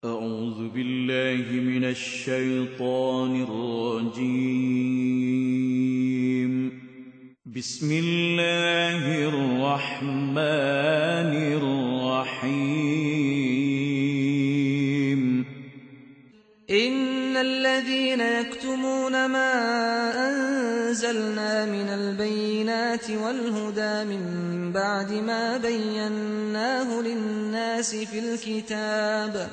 أعوذ بالله من الشيطان الرجيم. بسم الله الرحمن الرحيم. إن الذين يكتمون ما أنزلنا من البينات والهدى من بعد ما بيناه للناس في الكتاب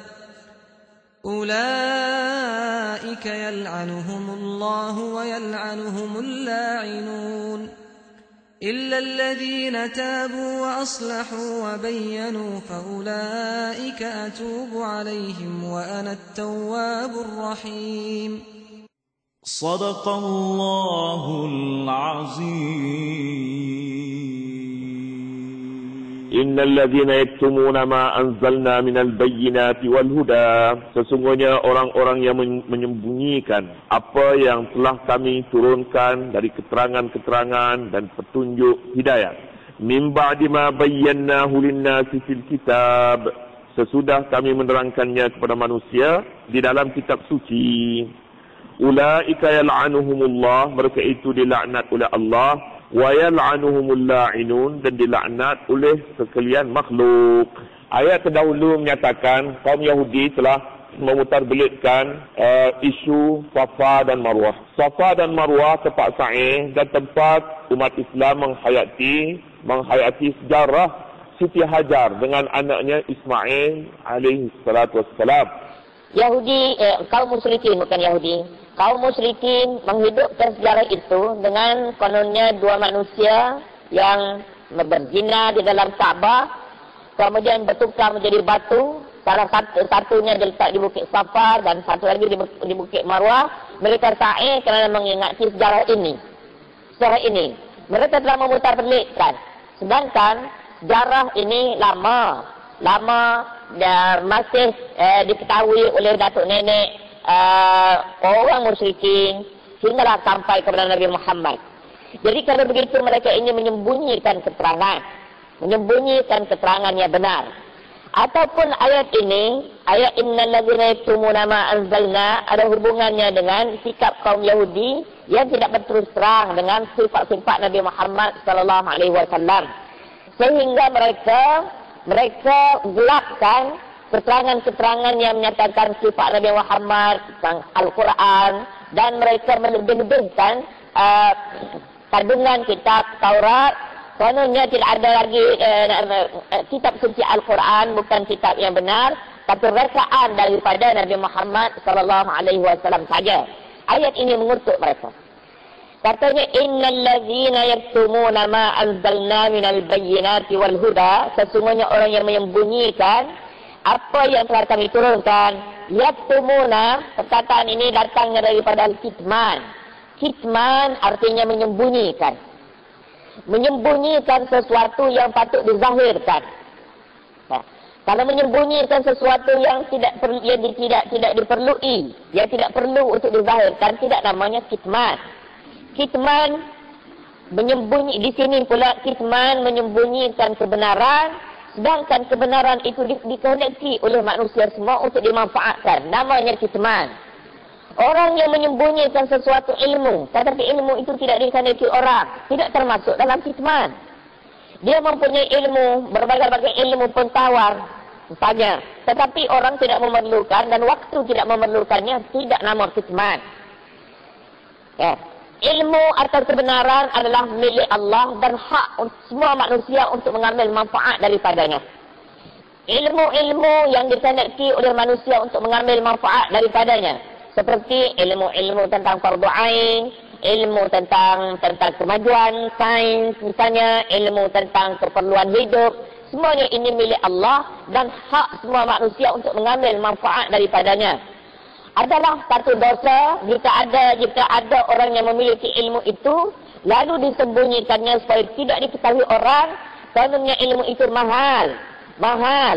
أولئك يلعنهم الله ويلعنهم اللاعنون إلا الذين تابوا وأصلحوا وبينوا فأولئك أتوب عليهم وأنا التواب الرحيم. صدق الله العظيم. إن الذين يكتمون ما أنزلنا من البينات والهدى. Sesungguhnya orang-orang yang menyembunyikan apa yang telah kami turunkan dari keterangan-keterangan dan petunjuk hidayah. Min ba'di ma bayyanahu lin-nasi fil kitab. Sesudah kami menerangkannya kepada manusia di dalam kitab suci. Ulaika yal'anuhumullah. Mereka itu dilaknat oleh Allah. Wa yal'anuhumul la'inun, dan dilaknat oleh sekalian makhluk. Ayat terdahulu menyatakan kaum Yahudi telah memutarbelitkan isu Safa dan Marwah. Safa dan Marwah tempat sa'i dan tempat umat Islam menghayati sejarah Siti Hajar dengan anaknya Ismail alaihi salatu wassalam. Yahudi, kaum musyrikin, bukan Yahudi. Kaum musyrikin menghidupkan sejarah itu dengan kononnya dua manusia yang berzina di dalam Kaabah, kemudian bertukar menjadi batu. Salah satunya diletak di Bukit Safa dan satu lagi di Bukit Marwah. Mereka sa'i kerana mengingati sejarah ini. Sejarah ini mereka telah memutarbelikkan. Sedangkan sejarah ini lama dan masih diketahui oleh datuk nenek orang musyrikin hinggalah sampai kepada Nabi Muhammad. Jadi kalau begitu mereka ini menyembunyikan keterangan yang benar. Ataupun ayat ini, ayat innal ladzina yaktumuna ma anzalna, ada hubungannya dengan sikap kaum Yahudi yang tidak berterus terang dengan sifat-sifat Nabi Muhammad sallallahu alaihi wasallam, sehingga mereka gelapkan keterangan-keterangan yang menyatakan sifat Nabi Muhammad tentang Al-Quran, dan mereka melebih-lebihkan kandungan kitab Taurat. Kononnya tidak ada lagi kitab suci Al-Quran, bukan kitab yang benar, tapi rekaan daripada Nabi Muhammad sallallahu alaihi wasallam saja. Ayat ini mengutuk mereka. Katanya innal ladzina yaktumuna ma anzalna minal bayyinati wal huda. Sesungguhnya orang yang menyembunyikan apa yang telah kami turunkan. Yaktumuna, perkataan ini datangnya daripada al-kitman. Kitman artinya menyembunyikan. Menyembunyikan sesuatu yang patut dizahirkan. Nah, kalau menyembunyikan sesuatu yang tidak diperlui, yang tidak perlu untuk dizahirkan, tidak namanya kitman. Kitman menyembunyi, di sini pula kitman menyembunyikan kebenaran. Sedangkan kebenaran itu dikehendaki oleh manusia semua untuk dimanfaatkan. Namanya kitman. Orang yang menyembunyikan sesuatu ilmu, tetapi ilmu itu tidak dikehendaki orang, tidak termasuk dalam kitman. Dia mempunyai ilmu, berbagai-bagai ilmu pengetahuan, misalnya, tetapi orang tidak memerlukan dan waktu tidak memerlukannya, tidak nama kitman. Ya. Ilmu atau kebenaran adalah milik Allah dan hak semua manusia untuk mengambil manfaat daripadanya. Ilmu-ilmu yang dikehendaki oleh manusia untuk mengambil manfaat daripadanya, seperti ilmu-ilmu tentang fardu ain, ilmu tentang kemajuan sains, misalnya ilmu tentang keperluan hidup, semuanya ini milik Allah dan hak semua manusia untuk mengambil manfaat daripadanya. Adalah satu dosa jika ada orang yang memiliki ilmu itu lalu disembunyikannya supaya tidak diketahui orang. Kononnya ilmu itu mahal,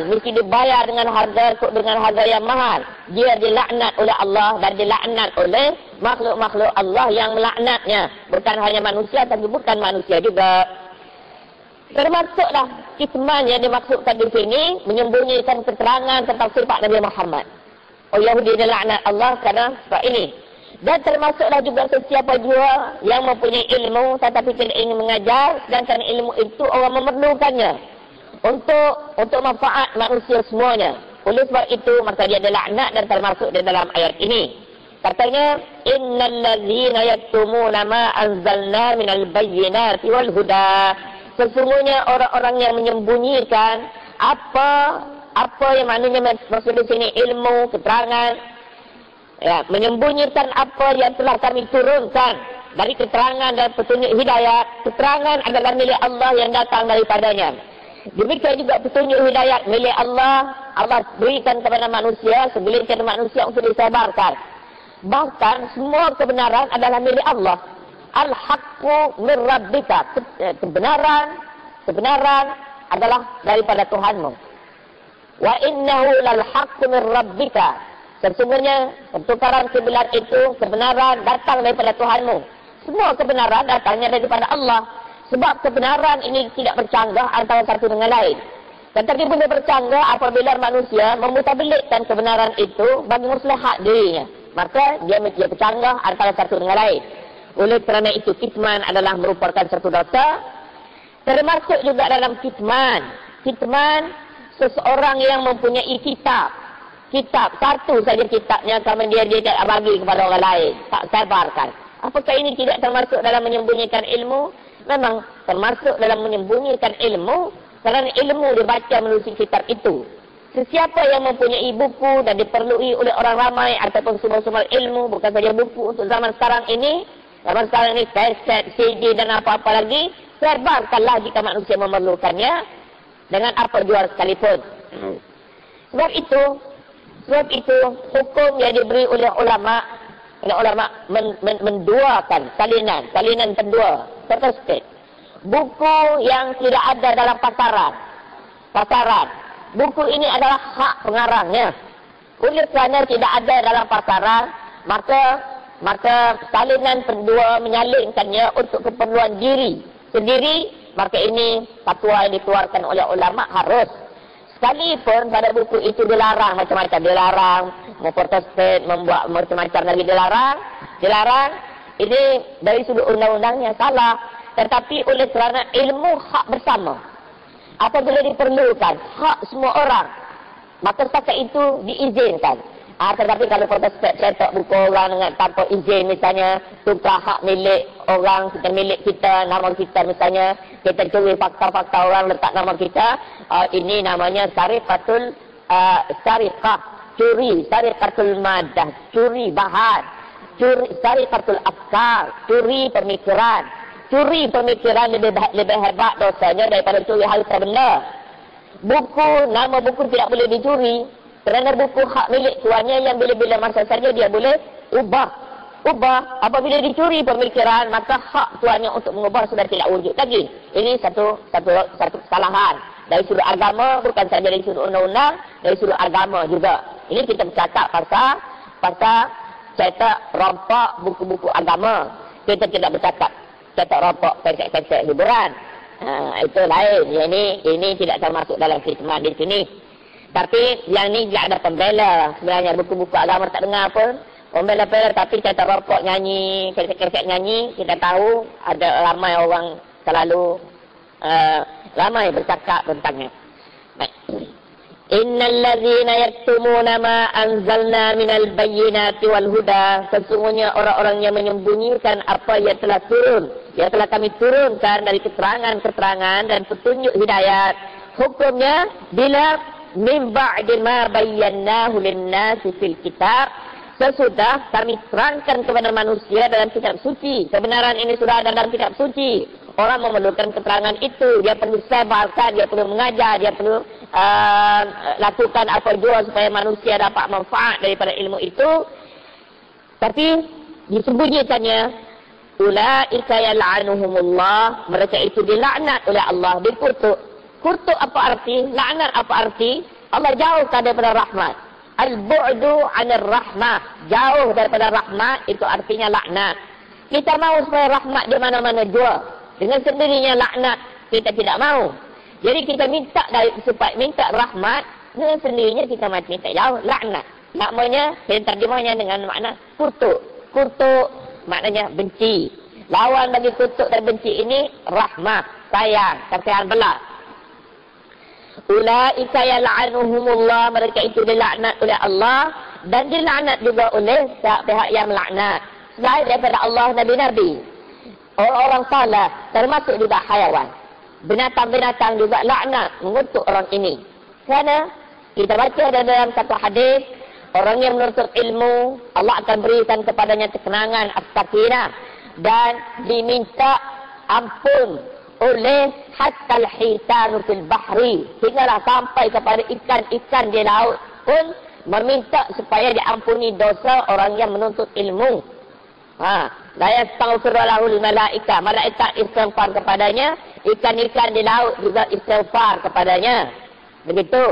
mesti dibayar dengan harga yang mahal. Dia dilaknat oleh Allah dan dilaknat oleh makhluk-makhluk Allah yang melaknatnya, bukan hanya manusia, tapi bukan manusia juga. Termasuklah kitman yang dimaksudkan di sini, menyembunyikan keterangan tentang sifat Nabi Muhammad. Yahudi dilaknat Allah kerana sebab ini. Dan termasuklah juga sesiapa jua yang mempunyai ilmu tetapi tidak ingin mengajar, sedangkan ilmu itu orang memerlukannya untuk manfaat manusia semuanya. Oleh sebab itu maka dia dilaknat dan termasuk di dalam ayat ini. Katanya, innal ladzina yaktumuna ma anzalna minal bayyinati wal huda. Sesungguhnya orang-orang yang menyembunyikan apa yang maknanya maksud di sini ilmu, keterangan. Ya, menyembunyikan apa yang telah kami turunkan dari keterangan dan petunjuk hidayat. Keterangan adalah milik Allah yang datang daripadanya. Demikian juga petunjuk hidayat milik Allah. Allah berikan kepada manusia, segelintir manusia untuk disebarkan. Bahkan semua kebenaran adalah milik Allah. Al-haqqu min rabbika. Kebenaran adalah daripada Tuhanmu. Wa innahu lal haqqu min rabbika. Sesungguhnya pertukaran kebenaran datang daripada Tuhanmu. Semua kebenaran datangnya daripada Allah. Sebab kebenaran ini tidak bercanggah antara satu dengan lain. Tetapi boleh bercanggah apabila manusia memutablikkan kebenaran itu bagi maslahat dirinya. Maka dia bercanggah antara satu dengan lain. Oleh kerana itu kitman adalah merupakan satu dosa. Termasuk juga dalam kitman. Kitman seseorang yang mempunyai kitab, satu saja kitabnya, kemudian dia tidak bagi kepada orang lain, tak sebarkan. Apakah ini tidak termasuk dalam menyembunyikan ilmu? Memang termasuk dalam menyembunyikan ilmu, kerana ilmu dibaca melalui kitab itu. Sesiapa yang mempunyai buku dan diperlui oleh orang ramai ataupun sumber-sumber ilmu, bukan saja buku untuk zaman sekarang ini, kaset, CD dan apa-apa lagi, sebarkanlah jika manusia memerlukannya dengan apa jual sekalipun. Sebab itu hukum yang diberi oleh ulama menduakan salinan pendua protestan. Buku yang tidak ada dalam pasaran. Buku ini adalah hak pengarangnya. Oleh kerana tidak ada dalam pasaran, maka salinan pendua menyalinkannya untuk keperluan diri sendiri, maka ini fatwa yang dikeluarkan oleh ulama harus. Sekalipun pada buku itu dilarang macam-macam, dilarang memprotestan, membuat macam-macam lagi dilarang. Ini dari sudut undang-undangnya salah, tetapi oleh kerana ilmu hak bersama, apabila diperlukan hak semua orang, maka setakat itu diizinkan. Tetapi kalau protestan cetak buku orang dengan tanpa izin, misalnya tukar hak milik orang, kita milik kita, nama kita misalnya, kita curi fakta-fakta orang letak nama kita, ini namanya syariqatul syariqatul madah, curi bahan, syariqatul afkar, curi pemikiran lebih hebat dosanya daripada curi harta benda. Nama buku tidak boleh dicuri, kerana buku hak milik tuannya yang bila-bila masa saja dia boleh ubah. Apabila dicuri pemikiran, maka hak tuannya untuk mengubah sudah tidak wujud lagi. Ini satu kesalahan dari sudut agama, bukan saja dari sudut undang-undang, dari sudut agama juga. Ini kita bercakap pasal cetak rompak buku-buku agama. Kita tidak bercakap cetak rompak kaset-kaset hiburan. Itu lain. Ini tidak termasuk dalam khidmat di sini. Tapi yang ni tidak ada pembela. Sebenarnya buku-buku agama tak dengar pun. Pembela-pembela, tapi cetak rompak nyanyi, kaset-kaset nyanyi, kita tahu ada ramai orang selalu ramai bercakap tentangnya. Baik. Innal ladzina yaktumuna ma anzalna minal bayyinati wal huda. Sesungguhnya orang-orang yang menyembunyikan apa yang telah kami turunkan dari keterangan dan petunjuk hidayat. Hukumnya bila min ba'di ma bayyanahu lin-nasi fil kitab, sesudah kami terangkan kepada manusia dalam kitab suci. Kebenaran ini sudah ada dalam kitab suci. Orang memerlukan keterangan itu, dia perlu sebarkan, dia perlu mengajar, dia perlu lakukan apa jua supaya manusia dapat manfaat daripada ilmu itu. Tapi disembunyikannya, ulaika yal'anuhumullah, mereka itu dilaknat oleh Allah, dikutuk. Kutuk apa arti? Laknat apa arti? Allah jauhkan daripada rahmat. Al-bu'du 'anir rahmah, jauh daripada rahmat, itu artinya laknat. Kita mahu supaya rahmat di mana-mana jua. Dengan sendirinya laknat kita tidak mau. Jadi kita minta supaya minta rahmat, dengan sendirinya kita minta laknat. Maknanya, kita terjemahnya dengan makna kutuk. Kutuk maknanya benci. Lawan bagi kutuk dan benci ini rahmat, sayang, kasihan belas. Ulaika yal'anuhumullah, mereka itu dilaknat oleh Allah dan dilaknat juga oleh pihak yang melaknat. Selain daripada Allah, nabi-nabi, orang-orang saleh, termasuk juga hayawan. Binatang-binatang juga laknat mengutuk orang ini. Kerana kita baca dalam satu hadis, orang yang menuntut ilmu, Allah akan berikan kepadanya ketenangan, as-sakinah, dan diminta ampun oleh hatta al-hitanu fil bahri, hinggalah sampai kepada ikan-ikan di laut pun meminta supaya diampuni dosa orang yang menuntut ilmu. La yastaghfiru lahul malaika, malaikat istighfar kepadanya, ikan-ikan di laut juga istighfar kepadanya. Begitu.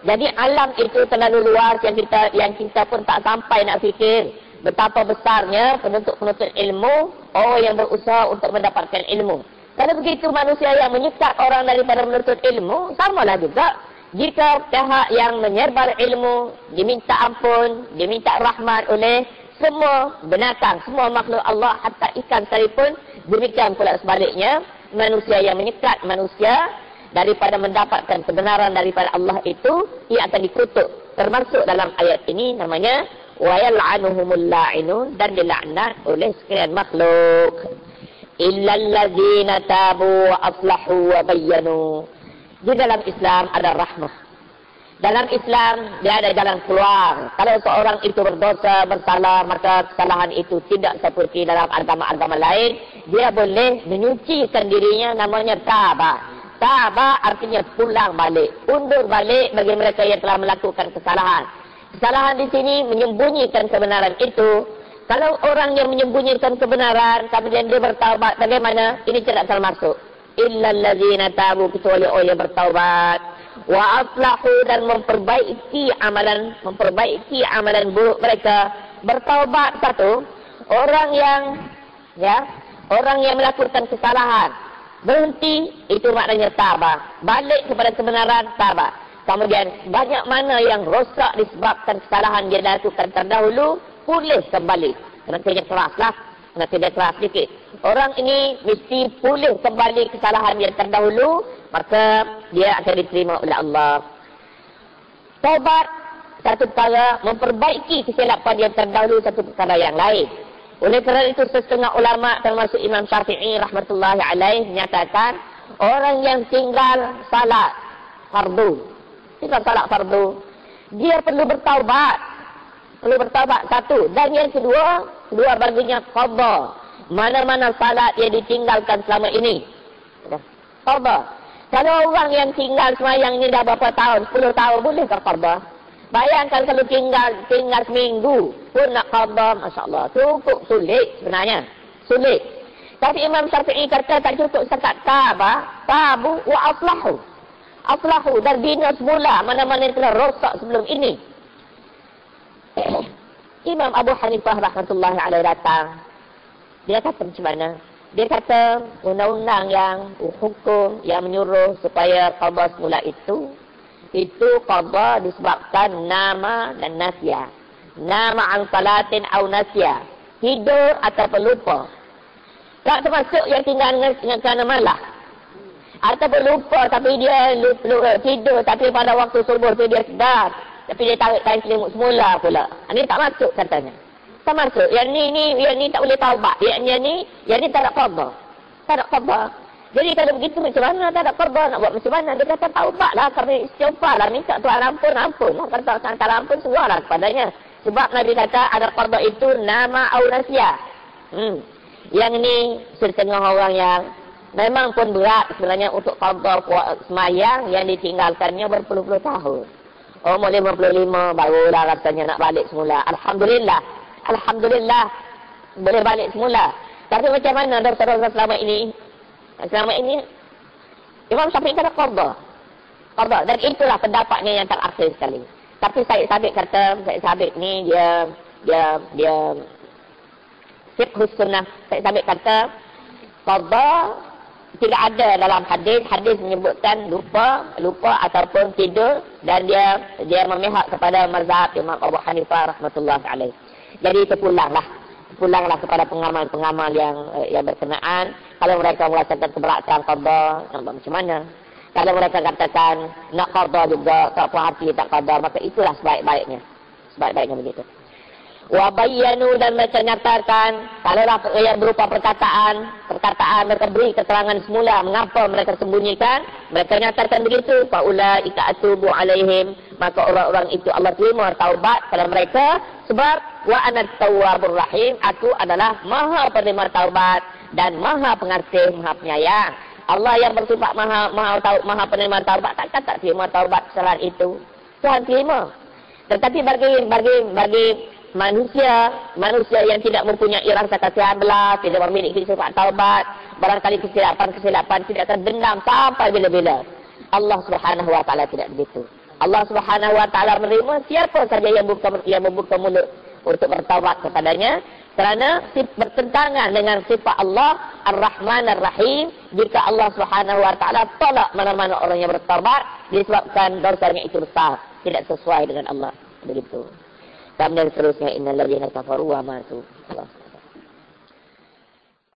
Jadi alam itu terlalu luas yang kita pun tak sampai nak fikir betapa besarnya penuntut-penuntut ilmu, orang yang berusaha untuk mendapatkan ilmu. Kalau begitu manusia yang menyekat orang daripada menuntut ilmu, samalah juga. Jika pihak yang menyebar ilmu diminta ampun, diminta rahmat oleh semua binatang, semua makhluk Allah, hatta ikan sekalipun, demikian pula sebaliknya, manusia yang menyekat manusia daripada mendapatkan kebenaran daripada Allah itu, ia akan dikutuk. Termasuk dalam ayat ini namanya wa yal'anuhumul la'inun, dan dilaknat oleh sekalian makhluk. Illal ladzina tabu wa aslahu wa bayyanu. Di dalam Islam ada rahmah. Dalam Islam dia ada jalan keluar. Kalau seorang itu berdosa, bersalah, maka kesalahan itu tidak seperti dalam agama-agama lain. Dia boleh menyucikan dirinya, namanya taubat. Taubat artinya pulang balik, undur balik bagi mereka yang telah melakukan kesalahan. Kesalahan di sini menyembunyikan kebenaran itu. Kalau orang yang menyembunyikan kebenaran, kemudian dia bertaubat, bagaimana? Ini tidak termasuk. Illal ladzina tabu, kecuali orang yang bertaubat. Wa aslahu, dan memperbaiki amalan buruk mereka. Bertaubat satu, orang yang melakukan kesalahan, berhenti, itu maknanya tabah. Balik kepada kebenaran, tabah. Kemudian banyak mana yang rosak disebabkan kesalahan dia lakukan terdahulu, pulih kembali. Kena kerja keraslah, kena kerja keras sedikit. Orang ini mesti pulih kembali kesalahan yang terdahulu, maka dia akan diterima oleh Allah. Taubat satu perkara, memperbaiki kesilapan yang terdahulu satu perkara yang lain. Oleh kerana itu setengah ulama termasuk Imam Syafi'i rahmatullahi alaih menyatakan, orang yang tinggal salat fardu, dia perlu bertaubat. Satu. Dan yang kedua baginya qadha. Mana-mana salat yang ditinggalkan selama ini, qadha. Kalau orang yang tinggal semayang ini dah berapa tahun, 10 tahun, boleh ke qadha? Bayangkan kalau tinggal seminggu pun nak qadha, masya-Allah, cukup sulit sebenarnya. Sulit. Tapi Imam Syafi'i kata tak cukup sekat tabu wa aslahu, dan bina semula mana-mana yang telah rosak sebelum ini. Imam Abu Hanifah rahmatullahi alaihi datang. Dia kata macam mana? Dia kata undang-undang yang hukum yang menyuruh supaya qadha semula itu qadha disebabkan nama dan nasya. Nama an salatin au nasya. Tidur atau pelupa. Tak termasuk yang tinggal dengan kerana malah. Atau pelupa tapi dia tidur, tapi pada waktu subuh tu dia sedar. Tapi dia tarik kain selimut semula pula. Ini tak masuk katanya. Tak masuk. Yang ni tak boleh taubat. Yang ni tak ada qadha. Tak ada qadha. Jadi kalau begitu macam mana tak ada qadha, nak buat macam mana? Dia kata taubatlah, kerana istighfarlah, minta Tuhan ampun. Kata kalau ampun serualah kepadanya. Sebab Nabi kata ada qadha itu nama au nasya. Yang ni setengah orang yang memang pun berat sebenarnya untuk qadha semayang yang ditinggalkannya berpuluh-puluh tahun. Umur 55 barulah rasanya nak balik semula. Alhamdulillah boleh balik semula. Tapi macam mana doktor-doktor selama ini Imam Syafi'i kata qadha. Dan itulah pendapatnya yang terakhir sekali. Tapi Syed Sabiq ni dia fiqh sunnah. Syed Sabiq kata qadha tidak ada dalam hadis. Hadis menyebutkan lupa ataupun tidur, dan dia memihak kepada mazhab Imam Abu Hanifah rahmatullah alaih. Jadi pulanglah kepada pengamal-pengamal yang berkenaan. Kalau mereka merasakan keberatan qada, macam mana? Kalau mereka katakan nak qada juga, tak puas hati tak qada, maka itulah sebaik-baiknya. Sebaik-baiknya begitu. Wa bayyanu, dan mereka nyatakan, kalaulah yang berupa perkataan mereka beri keterangan semula mengapa mereka sembunyikan, mereka nyatakan begitu, fa ulaika atubu alaihim, maka orang-orang itu Allah terima taubat pada mereka, sebab wa anat tawwabur rahim, aku adalah maha penerima taubat dan maha pengasih, maha penyayang. Allah yang bersifat maha penerima taubat, takkan tak terima taubat kesalahan itu. Tuhan terima. Tetapi bagi manusia yang tidak mempunyai rasa kasihan belas, tidak memiliki sifat taubat, barangkali kesilapan tidak akan dendam sampai bila-bila. Allah Subhanahu wa taala tidak begitu. Allah Subhanahu wa taala menerima siapa saja yang membuka mulut untuk bertaubat kepadanya, kerana bertentangan dengan sifat Allah Ar-Rahman Ar-Rahim. Jika Allah Subhanahu wa taala tolak mana-mana orang yang bertaubat disebabkan dosanya itu besar, tidak sesuai dengan Allah. Begitu. Dan seterusnya, innal ladzina kafaru wa matu.